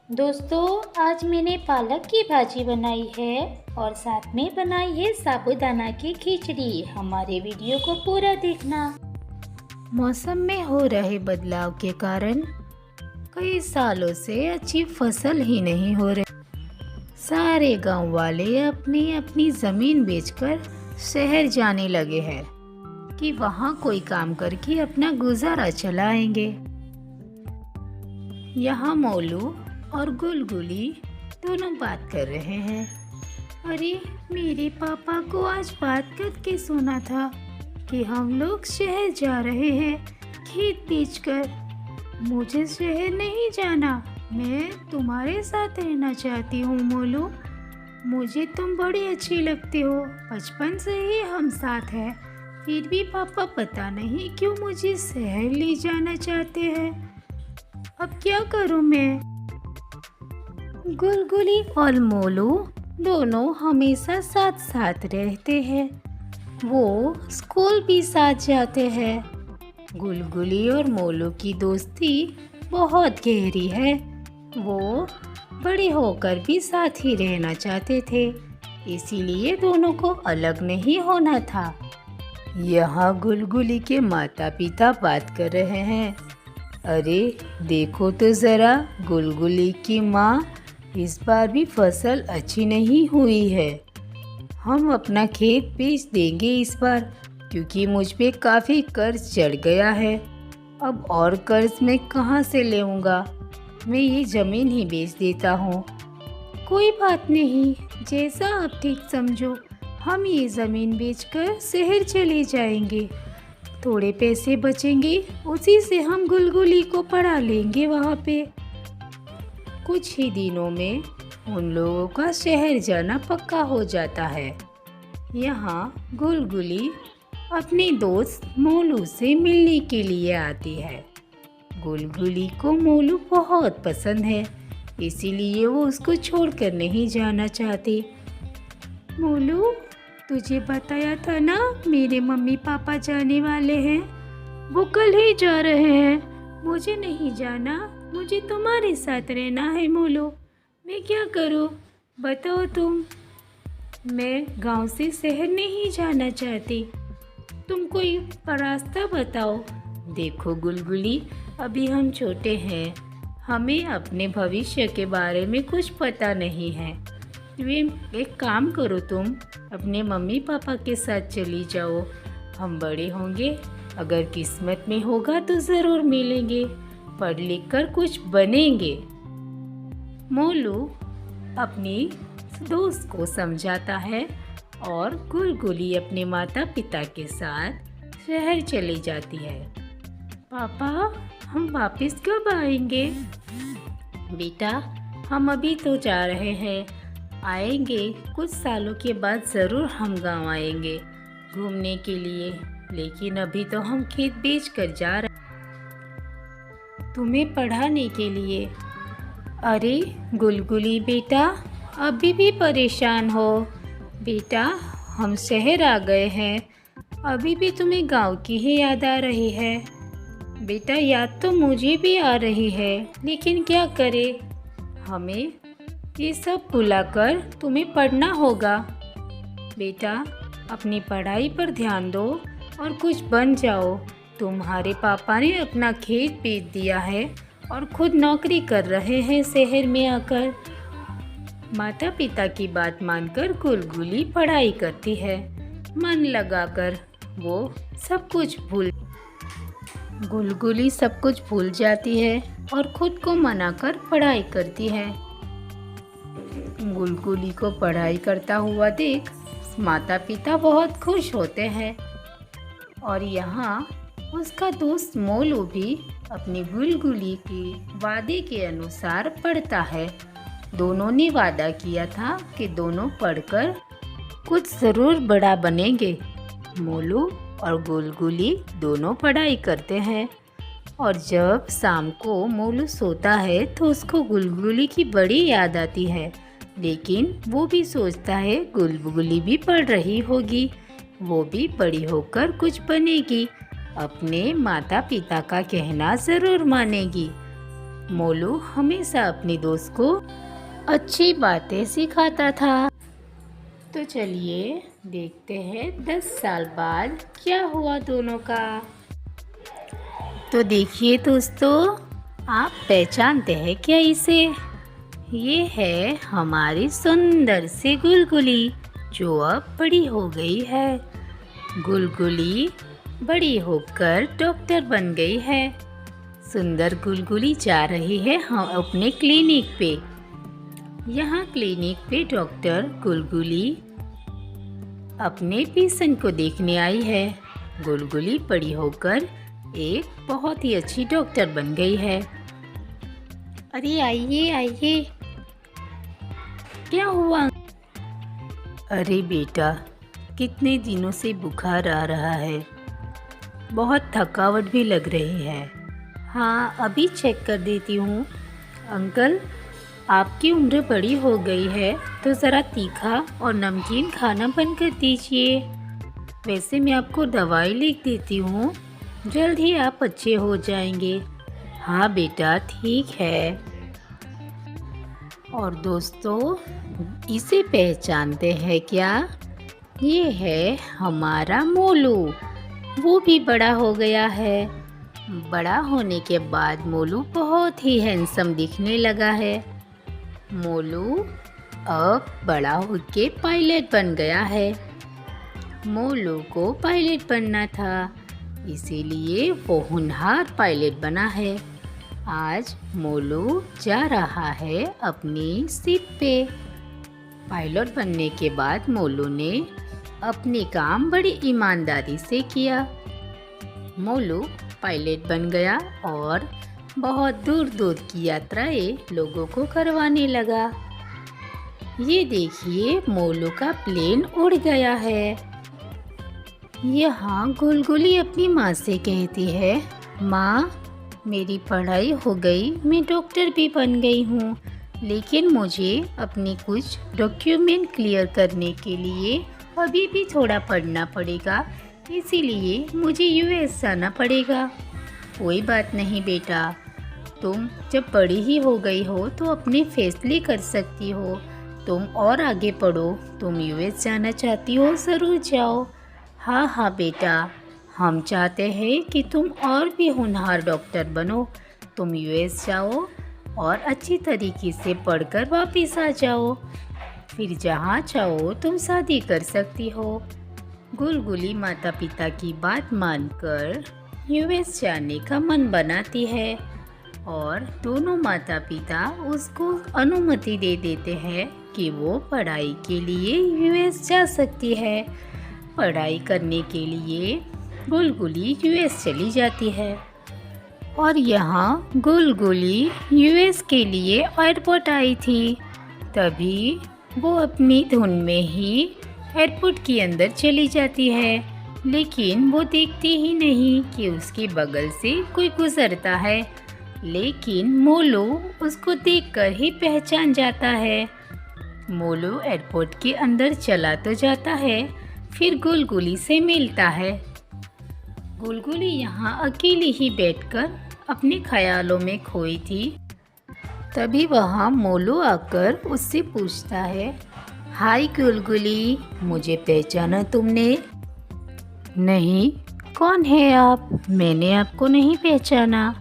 दोस्तों, आज मैंने पालक की भाजी बनाई है और साथ में बनाई है साबूदाना की खिचड़ी। हमारे वीडियो को पूरा देखना। मौसम में हो रहे बदलाव के कारण कई सालों से अच्छी फसल ही नहीं हो रही। सारे गांव वाले अपनी अपनी ज़मीन बेचकर शहर जाने लगे हैं कि वहाँ कोई काम करके अपना गुजारा चलाएंगे। यहाँ मोलू और गुलगुली दोनों बात कर रहे हैं। अरे, मेरे पापा को आज बात करके सुना था कि हम लोग शहर जा रहे हैं खेत बेचकर। मुझे शहर नहीं जाना, मैं तुम्हारे साथ रहना चाहती हूँ मोलू। मुझे तुम बड़ी अच्छी लगती हो, बचपन से ही हम साथ हैं। फिर भी पापा पता नहीं क्यों मुझे शहर ले जाना चाहते हैं। अब क्या करूँ मैं? गुलगुली और मोलू दोनों हमेशा साथ साथ रहते हैं। वो स्कूल भी साथ जाते हैं। गुलगुली और मोलू की दोस्ती बहुत गहरी है। वो बड़े होकर भी साथ ही रहना चाहते थे, इसीलिए दोनों को अलग नहीं होना था। यहाँ गुलगुली के माता पिता बात कर रहे हैं। अरे देखो तो ज़रा, गुलगुली की माँ, इस बार भी फसल अच्छी नहीं हुई है। हम अपना खेत बेच देंगे इस बार, क्योंकि मुझ पे काफ़ी कर्ज चढ़ गया है। अब और कर्ज मैं कहाँ से लेऊँगा? मैं ये ज़मीन ही बेच देता हूँ। कोई बात नहीं, जैसा आप ठीक समझो। हम ये ज़मीन बेचकर शहर चले जाएंगे। थोड़े पैसे बचेंगे, उसी से हम गुलगुली को पढ़ा लेंगे वहाँ पे। कुछ ही दिनों में उन लोगों का शहर जाना पक्का हो जाता है। यहाँ गुलगुली अपने दोस्त मोलू से मिलने के लिए आती है। गुलगुली को मोलू बहुत पसंद है, इसीलिए वो उसको छोड़कर नहीं जाना चाहती। मोलू, तुझे बताया था ना मेरे मम्मी पापा जाने वाले हैं। वो कल ही जा रहे हैं। मुझे नहीं जाना, मुझे तुम्हारे साथ रहना है मोलू। मैं क्या करूं? बताओ तुम। मैं गांव से शहर नहीं जाना चाहती। तुम कोई रास्ता बताओ। देखो गुलगुली, अभी हम छोटे हैं, हमें अपने भविष्य के बारे में कुछ पता नहीं है। एक काम करो, तुम अपने मम्मी पापा के साथ चली जाओ। हम बड़े होंगे, अगर किस्मत में होगा तो ज़रूर मिलेंगे, पढ़ लिख कर कुछ बनेंगे। मोलू अपनी दोस्त को समझाता है और गुलगुली अपने माता पिता के साथ शहर चली जाती है। पापा, हम वापस कब आएंगे? बेटा, हम अभी तो जा रहे हैं, आएंगे कुछ सालों के बाद ज़रूर हम गांव आएंगे घूमने के लिए, लेकिन अभी तो हम खेत बेच कर जा रहे तुम्हें पढ़ाने के लिए। अरे गुलगुली बेटा, अभी भी परेशान हो? बेटा, हम शहर आ गए हैं, अभी भी तुम्हें गांव की ही याद आ रही है? बेटा, याद तो मुझे भी आ रही है, लेकिन क्या करें, हमें ये सब भुलाकर तुम्हें पढ़ना होगा। बेटा, अपनी पढ़ाई पर ध्यान दो और कुछ बन जाओ। तुम्हारे पापा ने अपना खेत बेच दिया है और खुद नौकरी कर रहे हैं शहर में आकर। माता पिता की बात मानकर गुलगुली पढ़ाई करती है, मन लगाकर। वो सब कुछ गुलगुली सब कुछ भूल जाती है और खुद को मनाकर पढ़ाई करती है। गुलगुली को पढ़ाई करता हुआ देख माता पिता बहुत खुश होते हैं। और यहाँ उसका दोस्त मोलू भी अपनी गुलगुली के वादे के अनुसार पढ़ता है। दोनों ने वादा किया था कि दोनों पढ़कर कुछ ज़रूर बड़ा बनेंगे। मोलू और गुलगुली दोनों पढ़ाई करते हैं और जब शाम को मोलू सोता है तो उसको गुलगुली की बड़ी याद आती है, लेकिन वो भी सोचता है गुलगुली भी पढ़ रही होगी, वो भी बड़ी होकर कुछ बनेगी, अपने माता पिता का कहना ज़रूर मानेगी। मोलू हमेशा अपनी दोस्त को अच्छी बातें सिखाता था। तो चलिए देखते हैं 10 साल बाद क्या हुआ दोनों का। तो देखिए दोस्तों, आप पहचानते हैं क्या इसे? ये है हमारी सुंदर सी गुलगुली, जो अब बड़ी हो गई है। गुलगुली बड़ी होकर डॉक्टर बन गई है। सुंदर गुलगुली जा रही है हम अपने क्लिनिक पे। यहाँ क्लिनिक पे डॉक्टर गुलगुली अपने पेशेंट को देखने आई है। गुलगुली बड़ी होकर एक बहुत ही अच्छी डॉक्टर बन गई है। अरे आइए आइए, क्या हुआ? अरे बेटा, कितने दिनों से बुखार आ रहा है, बहुत थकावट भी लग रही है। हाँ, अभी चेक कर देती हूँ। अंकल, आपकी उम्र बड़ी हो गई है तो ज़रा तीखा और नमकीन खाना बंद कर दीजिए। वैसे मैं आपको दवाई लिख देती हूँ, जल्द ही आप अच्छे हो जाएंगे। हाँ बेटा, ठीक है। और दोस्तों, इसे पहचानते हैं क्या? ये है हमारा मोलू। वो भी बड़ा हो गया है। बड़ा होने के बाद मोलू बहुत ही हैंडसम दिखने लगा है। मोलू अब बड़ा होके पायलट बन गया है। मोलू को पायलट बनना था, इसीलिए वो होनहार पायलट बना है। आज मोलू जा रहा है अपनी शिप पे। पायलट बनने के बाद मोलू ने अपने काम बड़ी ईमानदारी से किया। मोलू पायलट बन गया और बहुत दूर दूर की यात्राएं लोगों को करवाने लगा। ये देखिए, मोलू का प्लेन उड़ गया है। यहाँ गुलगुली अपनी माँ से कहती है, माँ, मेरी पढ़ाई हो गई, मैं डॉक्टर भी बन गई हूँ, लेकिन मुझे अपनी कुछ डॉक्यूमेंट क्लियर करने के लिए अभी भी थोड़ा पढ़ना पड़ेगा, इसीलिए मुझे यूएस जाना पड़ेगा। कोई बात नहीं बेटा, तुम जब बड़ी ही हो गई हो तो अपने फैसले कर सकती हो। तुम और आगे पढ़ो, तुम यूएस जाना चाहती हो, ज़रूर जाओ। हाँ हाँ बेटा, हम चाहते हैं कि तुम और भी होनहार डॉक्टर बनो। तुम यूएस जाओ और अच्छी तरीके से पढ़कर वापस आ जाओ, फिर जहाँ चाहो तुम शादी कर सकती हो। गुलगुली माता पिता की बात मानकर यूएस जाने का मन बनाती है और दोनों माता पिता उसको अनुमति दे देते हैं कि वो पढ़ाई के लिए यूएस जा सकती है। पढ़ाई करने के लिए गुलगुली यूएस चली जाती है और यहाँ गुलगुली यूएस के लिए एयरपोर्ट आई थी। तभी वो अपनी धुन में ही एयरपोर्ट के अंदर चली जाती है, लेकिन वो देखती ही नहीं कि उसके बगल से कोई गुजरता है। लेकिन मोलू उसको देखकर ही पहचान जाता है। मोलू एयरपोर्ट के अंदर चला तो जाता है, फिर गुलगुली से मिलता है। गुलगुली यहाँ अकेली ही बैठकर अपने ख्यालों में खोई थी। तभी वहाँ मोलू आकर उससे पूछता है, हाय गुलगुली, मुझे पहचाना तुमने? नहीं, कौन है आप? मैंने आपको नहीं पहचाना।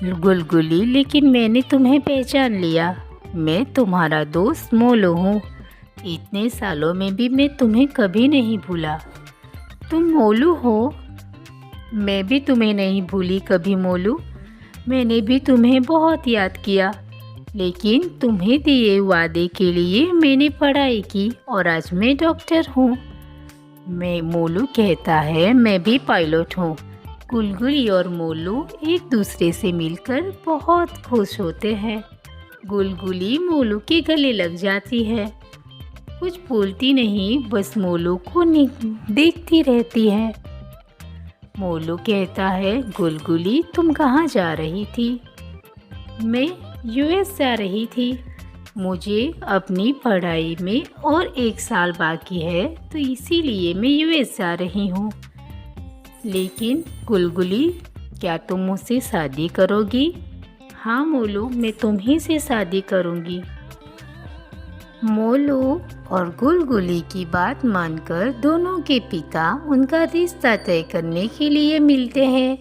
गुलगुली, लेकिन मैंने तुम्हें पहचान लिया। मैं तुम्हारा दोस्त मोलू हूँ। इतने सालों में भी मैं तुम्हें कभी नहीं भूला। तुम मोलू हो? मैं भी तुम्हें नहीं भूली कभी मोलू। मैंने भी तुम्हें बहुत याद किया, लेकिन तुम्हें दिए वादे के लिए मैंने पढ़ाई की और आज मैं डॉक्टर हूँ। मैं मोलू कहता है, मैं भी पायलट हूँ। गुलगुली और मोलू एक दूसरे से मिलकर बहुत खुश होते हैं। गुलगुली मोलू के गले लग जाती है, कुछ बोलती नहीं, बस मोलू को देखती रहती है। मोलू कहता है, गुलगुली, तुम कहाँ जा रही थी? मैं यूएस जा रही थी। मुझे अपनी पढ़ाई में और 1 साल बाकी है, तो इसीलिए मैं यूएस जा रही हूँ। लेकिन गुलगुली, क्या तुम मुझसे शादी करोगी? हाँ मोलू, मैं तुम्ही से शादी करूँगी। मोलू और गुलगुली की बात मानकर दोनों के पिता उनका रिश्ता तय करने के लिए मिलते हैं।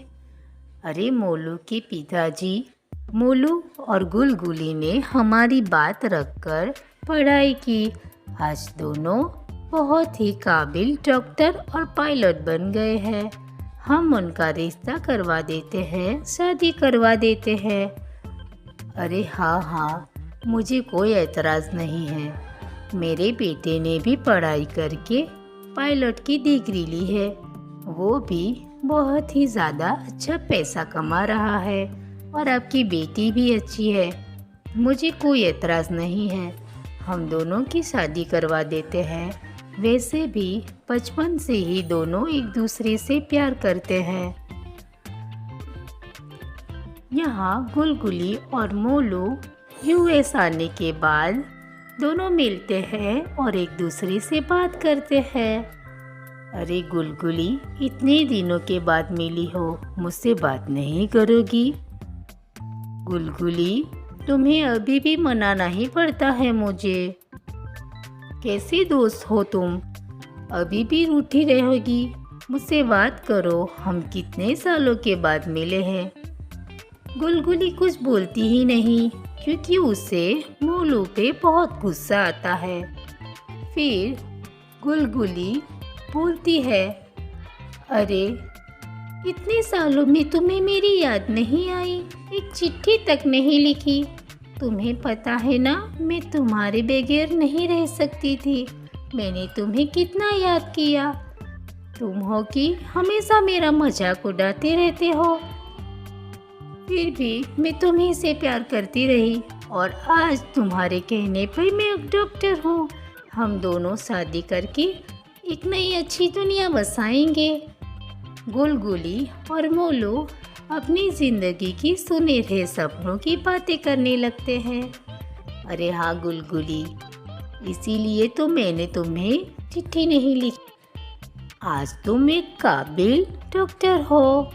अरे मोलू के पिताजी, मोलू और गुलगुली ने हमारी बात रखकर पढ़ाई की। आज दोनों बहुत ही काबिल डॉक्टर और पायलट बन गए हैं। हम उनका रिश्ता करवा देते हैं, शादी करवा देते हैं। अरे हाँ, मुझे कोई एतराज़ नहीं है। मेरे बेटे ने भी पढ़ाई करके पायलट की डिग्री ली है। वो भी बहुत ही ज़्यादा अच्छा पैसा कमा रहा है और आपकी बेटी भी अच्छी है। मुझे कोई एतराज़ नहीं है। हम दोनों की शादी करवा देते हैं। वैसे भी बचपन से ही दोनों एक दूसरे से प्यार करते हैं। यहाँ गुलगुली और मोलू यूएस आने के बाद दोनों मिलते हैं और एक दूसरे से बात करते हैं। अरे गुलगुली, इतने दिनों के बाद मिली हो, मुझसे बात नहीं करोगी? गुलगुली, तुम्हें अभी भी मनाना ही पड़ता है मुझे। कैसे दोस्त हो तुम? अभी भी रूठी रहोगी? मुझसे बात करो, हम कितने सालों के बाद मिले हैं। गुलगुली कुछ बोलती ही नहीं क्योंकि उसे मोलू पे बहुत गुस्सा आता है। फिर गुलगुली बोलती है, अरे इतने सालों में तुम्हें मेरी याद नहीं आई, एक चिट्ठी तक नहीं लिखी। तुम्हें पता है ना, मैं तुम्हारे बगैर नहीं रह सकती थी। मैंने तुम्हें कितना याद किया। तुम हो कि हमेशा मेरा मजाक उड़ाते रहते हो। फिर भी मैं तुम्हीं से प्यार करती रही और आज तुम्हारे कहने पर मैं एक डॉक्टर हूँ। हम दोनों शादी करके एक नई अच्छी दुनिया बसाएंगे। गुलगुली और मोलू अपनी ज़िंदगी की सुनहरे सपनों की बातें करने लगते हैं। अरे हाँ गुलगुली, इसीलिए तो मैंने तुम्हें चिट्ठी नहीं लिखी। आज तुम एक काबिल डॉक्टर हो।